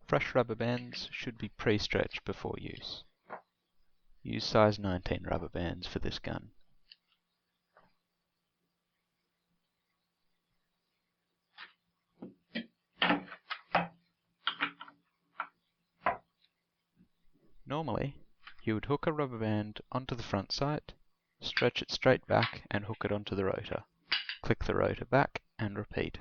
Fresh rubber bands should be pre-stretched before use. Use size 19 rubber bands for this gun. Normally, you would hook a rubber band onto the front sight, stretch it straight back and hook it onto the rotor. Click the rotor back and repeat.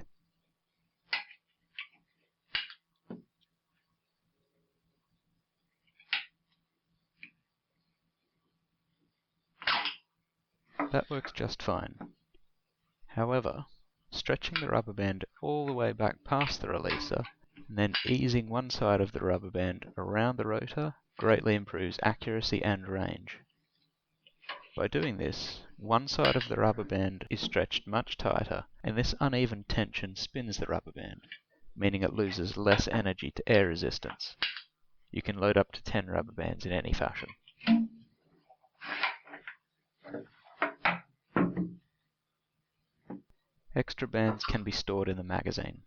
That works just fine. However, stretching the rubber band all the way back past the releaser and then easing one side of the rubber band around the rotor greatly improves accuracy and range. By doing this, one side of the rubber band is stretched much tighter, and this uneven tension spins the rubber band, meaning it loses less energy to air resistance. You can load up to 10 rubber bands in any fashion. Extra bands can be stored in the magazine.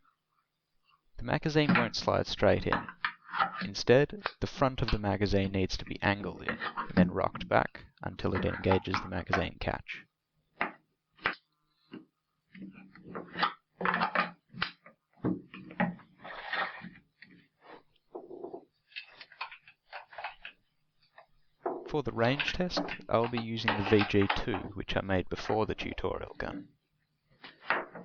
The magazine won't slide straight in. Instead, the front of the magazine needs to be angled in, and then rocked back until it engages the magazine catch. For the range test, I'll be using the VG2, which I made before the tutorial gun.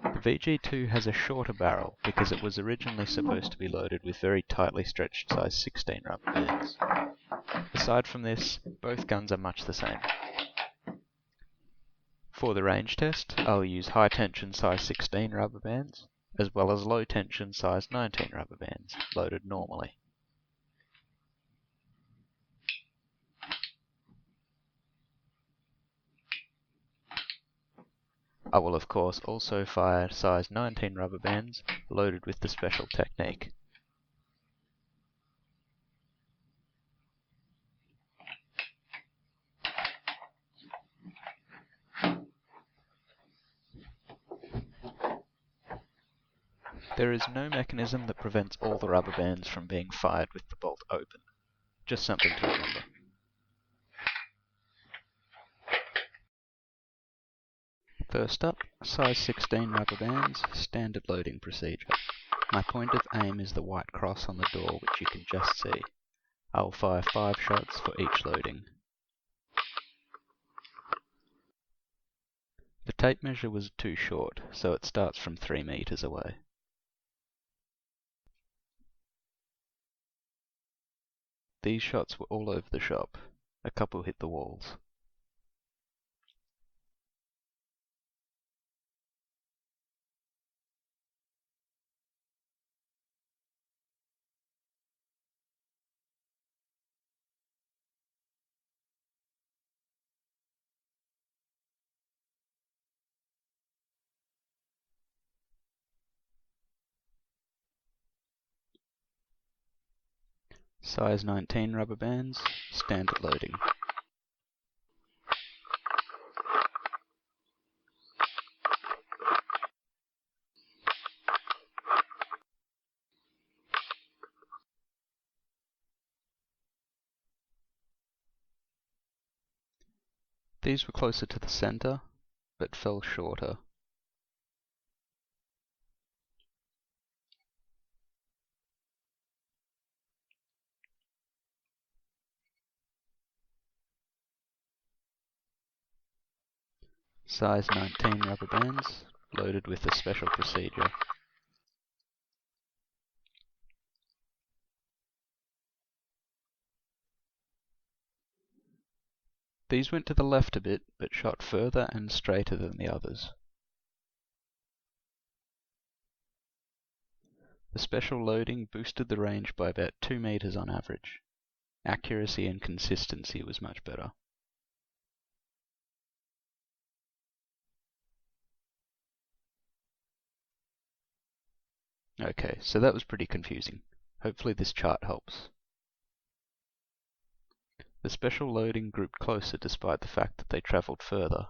The VG2 has a shorter barrel because it was originally supposed to be loaded with very tightly stretched size 16 rubber bands. Aside from this, both guns are much the same. For the range test, I'll use high tension size 16 rubber bands, as well as low tension size 19 rubber bands, loaded normally. I will of course also fire size 19 rubber bands loaded with the special technique. There is no mechanism that prevents all the rubber bands from being fired with the bolt open. Just something to remember. First up, size 16 rubber bands, standard loading procedure. My point of aim is the white cross on the door, which you can just see. I'll fire 5 shots for each loading. The tape measure was too short, so it starts from 3 meters away. These shots were all over the shop. A couple hit the walls. Size 19 rubber bands, standard loading. These were closer to the center, but fell shorter. Size 19 rubber bands, loaded with a special procedure. These went to the left a bit, but shot further and straighter than the others. The special loading boosted the range by about 2 meters on average. Accuracy and consistency was much better. Okay, so that was pretty confusing. Hopefully this chart helps. The special loading grouped closer despite the fact that they travelled further.